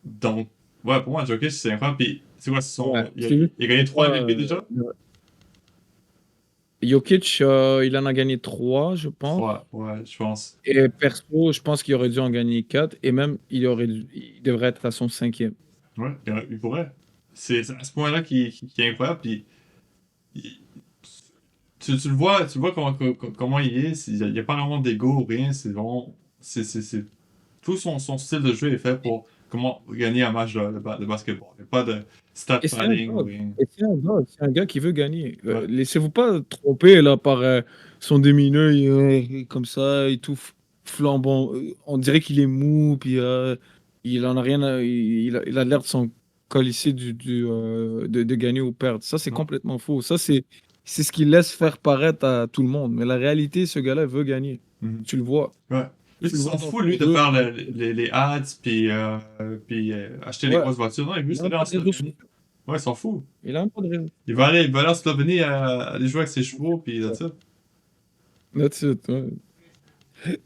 Donc, ouais, pour moi, Jokic, c'est incroyable. Puis, c'est quoi, ouais, il a gagné 3 MVP déjà? Jokic, il en a gagné 3, je pense. 3, ouais, je pense. Et perso, je pense qu'il aurait dû en gagner 4. Et même, il devrait être à son 5e. Ouais, il pourrait. C'est à ce point-là qui est incroyable. Puis, il- tu le vois comment il est. Il n'y a pas vraiment d'ego ou rien. C'est vraiment. Tout son style de jeu est fait pour comment gagner un match de basketball. Il n'y a pas de stat Et c'est un padding ou gars, rien. c'est un gars qui veut gagner. Ouais. Laissez-vous pas tromper là par son demi-œil comme ça et tout flambant. On dirait qu'il est mou, puis il en a rien il a l'air de s'en colisser de gagner ou perdre. Ça, c'est Ouais. complètement faux. Ça, c'est ce qu'il laisse faire paraître à tout le monde. Mais la réalité, ce gars-là veut gagner. Mhm. Tu le vois. Ouais. Lui, Tu il le s'en vois dans fout, son lui, de jeu. faire les ads, puis acheter les Ouais. grosses voitures. Non, il veut Il juste a même aller en pas de réseaux sociaux. Slovénie. Ouais, il s'en fout. Il a même pas de réseau. Il va aller en Slovénie aller jouer avec ses chevaux, puis that's it. That's it, ouais.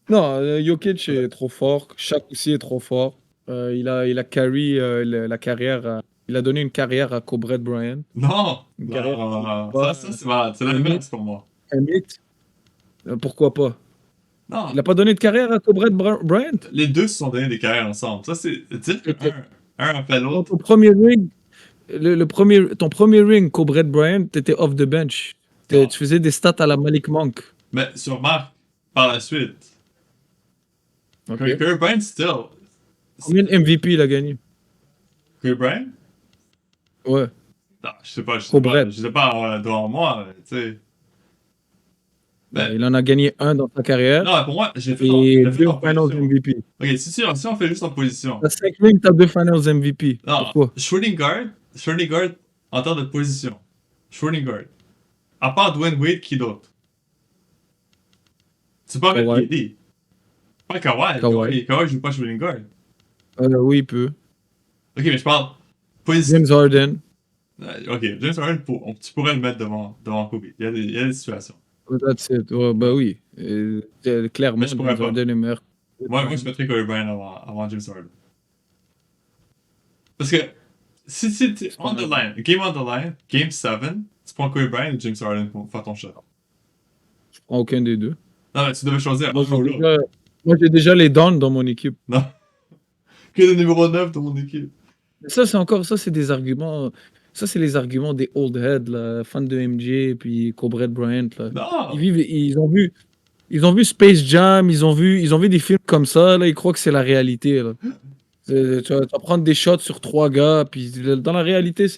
Non, Jokic est trop fort. Shaq aussi est trop fort. Il a carry la carrière. Il a donné une carrière à Kobe Bryant. Non! Une Non, carrière non, non. pas Ça, c'est malade. C'est un l'inverse mythe. pour moi. Un mythe. Pourquoi pas? Il Non, n'a pas donné de carrière à Kobe Bryant. les deux se sont donné des carrières ensemble. Ça, c'est dire qu'un après l'autre. Ton premier ring, ton premier ring, Kobe Bryant, t'étais off the bench. Non. Tu faisais des stats à la Malik Monk. Mais sur Marc, par la suite, Ok. Kobe Bryant, still. Combien de MVP il a gagné? Kobe Bryant? Ouais. Non, je sais pas, Kobe. je sais pas devant moi, tu sais. Ben, Il en a gagné un dans sa carrière non, pour moi, j'ai fait et en deux Finals position. MVP. Ok, si on fait juste en position. T'as 5 rings, t'as 2 Finals MVP. Non, Pourquoi? shooting guard en termes de position. Shooting guard. À part Dwayne Wade, qui d'autre? C'est pas Kawhi. KD. Pas Kawhi. Kawhi joue pas shooting guard. Oui, il peut. Ok, mais je parle position. James Harden. Ok, James Harden, tu pourrais le mettre devant Kobe. Il y a des situations. That's it. Ouais, bah oui. Clairement, Mais je pourrais James pas. Harden est meilleur. Moi, je mettrais Kobe Bryant avant James Harden. Parce que si t'es on the line, game 7, tu prends Kobe Bryant ou James Harden pour faire ton shot. Je prends aucun des deux. Non, mais tu devais choisir. Moi, j'ai déjà les Dons dans mon équipe. Non. Que le numéro 9 de mon équipe. Mais ça, c'est des arguments. Ça, c'est les arguments des old heads, là, fans de MJ, puis Kobe Bryant. Là. Non! Ils ont vu Space Jam, ils ont vu des films comme ça, là, ils croient que c'est la réalité. Là. Tu vas prendre des shots sur 3 gars, puis dans la réalité,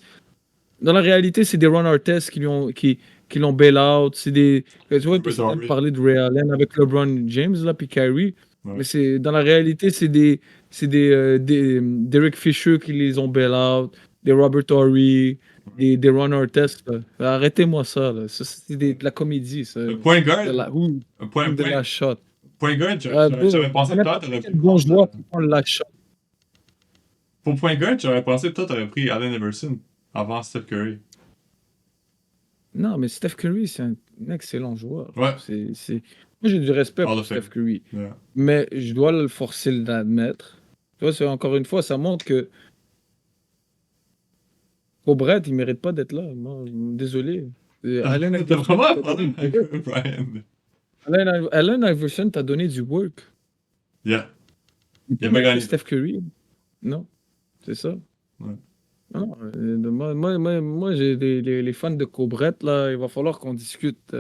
c'est des Ron Artest qui l'ont bail out. Tu vois, tu Chris essaies de Harvey. parler de Ray Allen avec LeBron James, là, puis Kyrie. Ouais. Mais dans la réalité, des Derek Fisher qui les ont bail out, des Robert Horry, des Ron Artest. Là. Arrêtez-moi ça, là. Ça, c'est de la comédie, ça. Un point guard. Who Un point, de point, la shot. point guard, Bro, j'aurais pensé que toi, n'importe t'aurais quel pu bon prendre. joueur qui prend la shot. Pour point guard, j'aurais pensé que toi, t'aurais pris Allen Iverson avant Steph Curry. Non, mais Steph Curry, c'est un excellent joueur. Ouais. Moi, j'ai du respect Hall pour of Steph Fame. Curry. Yeah. Mais je dois le forcer de l'admettre. Tu vois, encore une fois, ça montre que Brett, il mérite pas d'être là. Moi, désolé. Allen T'as Iverson vraiment un t'a donné problème du avec work. Brian. Allen Iverson t'a donné du work. Yeah. Il Il a peut pas mettre gagné. Steph Curry. Non, c'est ça. Ouais. Non, moi j'ai les fans de Cobrette, là, il va falloir qu'on discute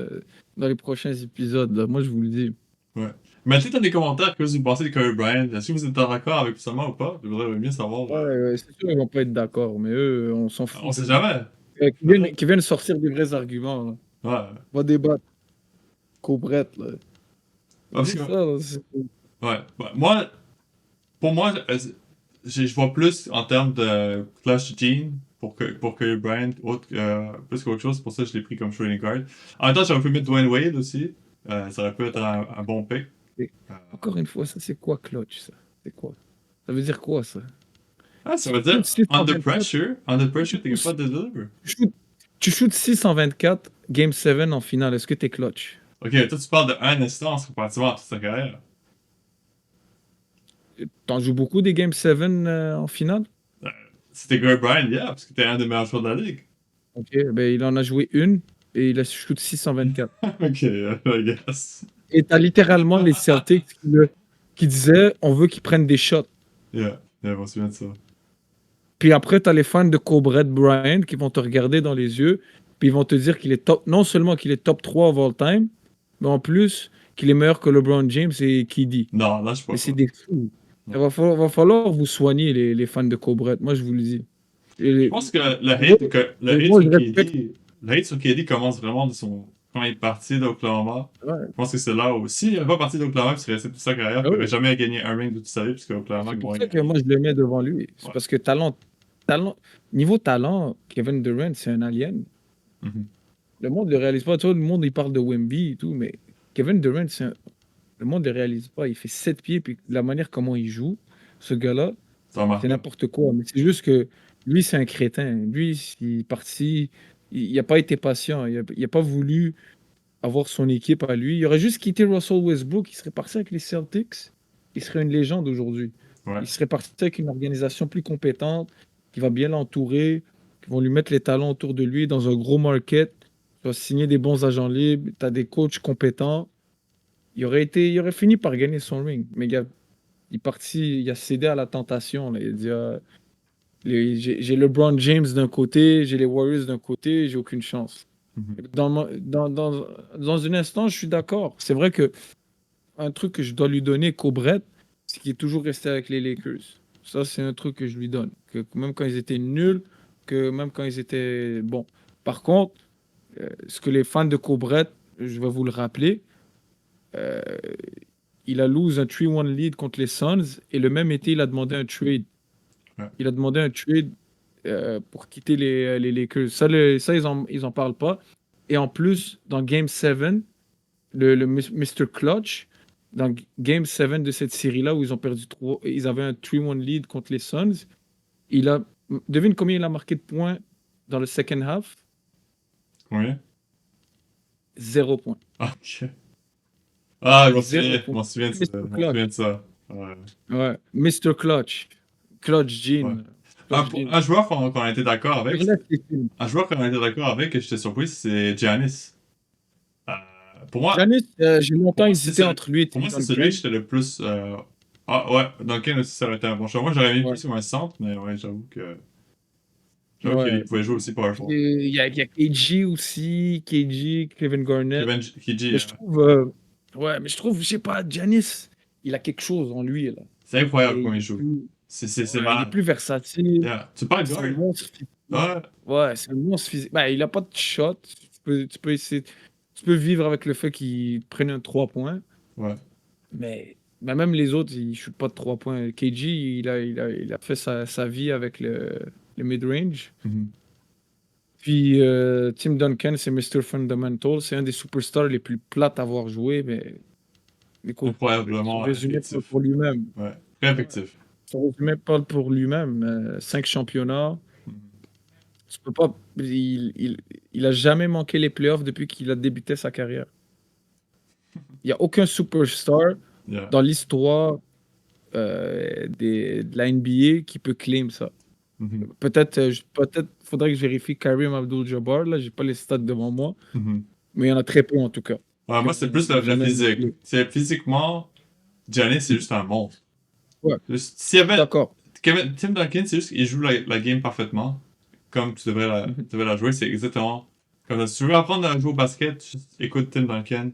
dans les prochains épisodes. Là. Moi, je vous le dis. Ouais. Mettez dans les commentaires que vous pensez de Kobe Bryant. Est-ce que vous êtes d'accord avec ça ou pas? Je voudrais bien savoir. Ouais, c'est sûr, ils vont pas être d'accord, mais eux, on s'en fout. On sait jamais. Qui viennent sortir des vrais arguments. Là. Ouais. On va débattre. Cobrette, là. Parce C'est que, ça, là, ouais. Moi, pour moi, je vois plus en termes de clutch gene pour Kobe Bryant, plus qu'autre chose. Pour ça, je l'ai pris comme trading card. En même temps, j'aurais pu mettre Dwayne Wade aussi. Ça aurait pu être un bon pick. Encore une fois, ça, c'est quoi clutch, ça? C'est quoi? Ça veut dire quoi, ça? Ça veut dire, under pressure, t'es Tu capable de deliver. shoots 624, Game 7 en finale. Est-ce que t'es clutch? Ok, toi, tu parles de un instance comparativement à toute ta carrière. T'en joues beaucoup des Game 7 en finale? C'était Kobe Bryant, yeah, parce que t'es un des meilleurs joueurs de la ligue. Ok, ben il en a joué une et il a shoot 624. Ok, I guess. Et t'as littéralement les Celtics qui disaient on veut qu'ils prennent des shots. Yeah, je me souviens de ça. Puis après, t'as les fans de Kobe Bryant qui vont te regarder dans les yeux, puis ils vont te dire qu'il est top, non seulement qu'il est top 3 of all time, mais en plus qu'il est meilleur que LeBron James et KD. Non, là, je sais Mais c'est pas. des fous. Il va falloir vous soigner, les fans de Kobe. Moi, je vous le dis. Je pense que le hate sur KD commence vraiment quand il est parti d'Oklahoma. Ouais. Je pense que c'est là où, s'il n'avait pas parti d'Oklahoma, il serait resté toute sa carrière, il n'aurait jamais gagné un ring de toute sa vie, puisque Oklahoma, C'est pour ça que moi, je le mets devant lui. C'est parce que niveau talent, Kevin Durant, c'est un alien. Mhm. Le monde ne le réalise pas. Tu vois, le monde, il parle de Wemby et tout, mais Kevin Durant, le monde ne le réalise pas. Il fait 7 pieds, puis la manière comment il joue, ce gars-là, Ça marche c'est pas. n'importe quoi. Mais c'est juste que lui, c'est un crétin. Lui, il est parti, il n'a pas été patient. Il n'a pas voulu avoir son équipe à lui. Il aurait juste quitté Russell Westbrook. Il serait parti avec les Celtics. Il serait une légende aujourd'hui. Ouais. Il serait parti avec une organisation plus compétente, qui va bien l'entourer, qui vont lui mettre les talents autour de lui dans un gros market. Il va signer des bons agents libres. Tu as des coachs compétents. Il aurait fini par gagner son ring. Mais il est parti, il a cédé à la tentation. Là. Il a dit j'ai LeBron James d'un côté, j'ai les Warriors d'un côté, j'ai aucune chance. Mhm. Dans un instant, je suis d'accord. C'est vrai que un truc que je dois lui donner, Cobret, c'est qu'il est toujours resté avec les Lakers. Ça, c'est un truc que je lui donne. Que même quand ils étaient nuls, que même quand ils étaient bons. Par contre, ce que les fans de Cobret, je vais vous le rappeler, euh, il a lose un 3-1 lead contre les Suns et le même été, il a demandé un trade. Ouais. Il a demandé un trade pour quitter les Lakers. Ça, ils en parlent pas. Et en plus, dans Game 7, le Mr. Clutch, dans Game 7 de cette série-là, où ils ont perdu 3, ils avaient un 3-1 lead contre les Suns, devine combien il a marqué de points dans le second half? Combien? 0 points. Ok. Ah, je m'en Zéro souviens, point. je m'en souviens de ça. Mr. Je m'en Clutch. souviens de ça. Ouais. Ouais, Mr. Clutch. Clutch Jean. Ouais. Un joueur qu'on a été d'accord avec, Relève les films. un joueur qu'on a été d'accord avec, et j'étais surpris, c'est Giannis. Pour moi, Giannis, j'ai longtemps pour moi, hésité entre lui et pour moi, c'est Duncan. celui que j'étais le plus. Ah ouais, Duncan aussi, ça aurait été un bon choix. Moi, j'aurais mis Ouais. plus sur un centre, mais ouais, j'avoue Ouais. qu'il pouvait jouer aussi powerful. Il y a KG aussi, KG, Kevin Garnett. KG, Mais je trouve, je sais pas, Giannis, il a quelque chose en lui, là. c'est incroyable Et comment il joue. C'est Il est malade. plus versatile. Yeah. Tu parles de C'est un guard? monstre physique. Ouais. Ouais, c'est un monstre physique. Ben, il a pas de shot. Tu peux essayer. Tu peux vivre avec le fait qu'il prenne un 3 points. Ouais. Mais ben, même les autres, ils ne shootent pas de 3 points. KG, il a fait sa vie avec le mid-range. Mhm. Puis Tim Duncan, c'est Mr. Fundamental. C'est un des superstars les plus plates à avoir joué. Mais écoute, son Incroyablement résumé parle effectif. pour lui-même. Ouais. Très Ouais. effectif. Son résumé parle pour lui-même. 5 championnats. Mhm. Tu peux pas. Il a jamais manqué les playoffs depuis qu'il a débuté sa carrière. Il n'y a aucun superstar Yeah. dans l'histoire de la NBA qui peut claim ça. Mhm. Peut-être faudrait que je vérifie Kareem Abdul-Jabbar. Là, j'ai pas les stats devant moi, Mhm. mais il y en a très peu en tout cas. Ouais, moi, c'est plus le Jamais physique. manqué. C'est physiquement, Giannis, c'est juste un monstre. Ouais, S'il y avait d'accord. Tim Duncan, c'est juste qu'il joue la game parfaitement, comme tu devrais la jouer. C'est exactement comme ça. Si tu veux apprendre à jouer au basket, juste écoute Tim Duncan.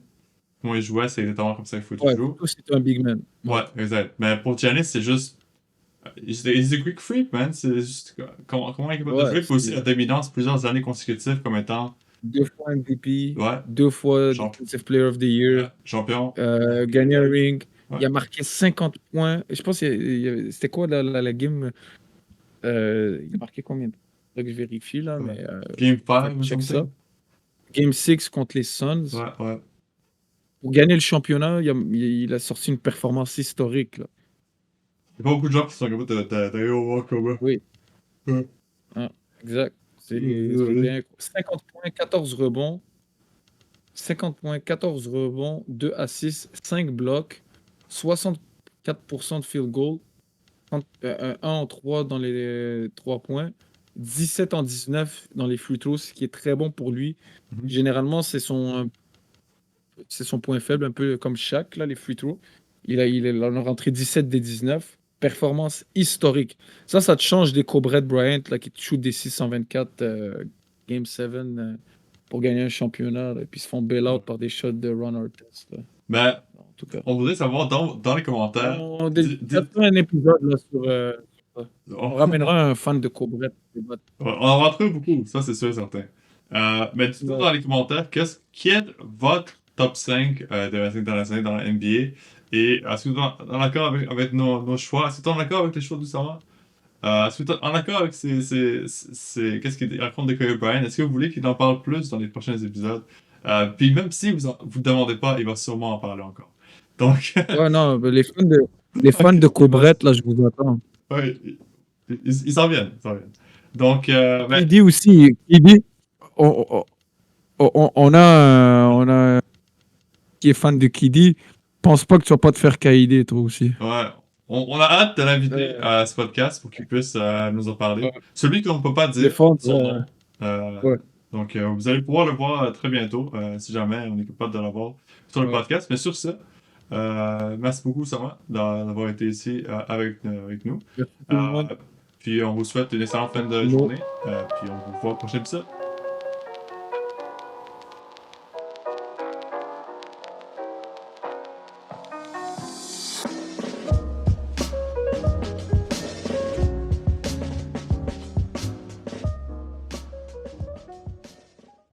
Comment il jouait, c'est exactement comme ça qu'il faut que tu Ouais, joues. surtout si t'es un big man. Ouais, exact. Mais pour Giannis, c'est juste. He's a quick freak, man. C'est juste comment il est capable de Ouais, jouer. Puis aussi la dominance plusieurs années consécutives comme étant. 2 fois MVP, Ouais, 2 fois champ- Defensive Player of the Year, champion. gagné un ring. Ouais. Il a marqué 50 points. Je pense c'était quoi la game? Il a marqué combien? Faudrait que je vérifie là, Ouais. mais Game 5 ou check ça. something. Game 6 contre les Suns. Ouais, ouais. Pour gagner le championnat, il a sorti une performance historique, là. Il y a pas beaucoup de gens qui sont capables d'aller au World Cup. Oui, Ouais. hein, exact. C'est Désolé. bien. 50 points, 14 rebonds. 50 points, 14 rebonds, 2 assists, 5 blocs, 64% de field goal, 1 en 3 dans les 3 points, 17 en 19 dans les free throws, ce qui est très bon pour lui. Mhm. Généralement, c'est son point faible, un peu comme Shaq, là, les free throws. Il en a rentré 17 des 19. Performance historique. Ça te change des Kobe Bryant là, qui te shoot des 624 Game 7 pour gagner un championnat, là, et puis se font bail-out par des shots de Ron Artest. Là. Ben, En tout cas. on voudrait savoir dans les commentaires. On Dites- fera un épisode là, sur. On on, ramènera un fan de Kobe Bryant. on en rentre beaucoup, ça c'est sûr et certain. Mais dites-nous Ouais. dans les commentaires qui est votre top 5 de basket international dans la NBA. Et est-ce que vous êtes en accord avec nos choix? Est-ce que tu es en accord avec les choix du Sama? Est-ce que tu es en accord avec qu'est-ce qu'il raconte de Kobe Bryant? Est-ce que vous voulez qu'il en parle plus dans les prochains épisodes? Puis même si vous ne demandez pas, il va sûrement en parler encore. Donc, Ouais, non, les fans de Kobe Bryant, là, je vous attends. ouais, ils s'en viennent, ils s'en viennent. Donc, Il dit aussi, on, on a un qui est fan de Kiddy. Pense pas que tu vas pas te faire KID, toi aussi. ouais, on a hâte de l'inviter à ce podcast pour qu'il puisse nous en parler. Ouais. Celui qu'on ne peut pas dire Défendre, son nom. ouais. Donc, vous allez pouvoir le voir très bientôt, si jamais on est capable de l'avoir sur le Ouais. podcast. Mais sur ce, merci beaucoup, Sama, d'avoir été ici avec nous. Merci tout le monde. Puis on vous souhaite une excellente fin de journée. Puis on vous voit au prochain épisode.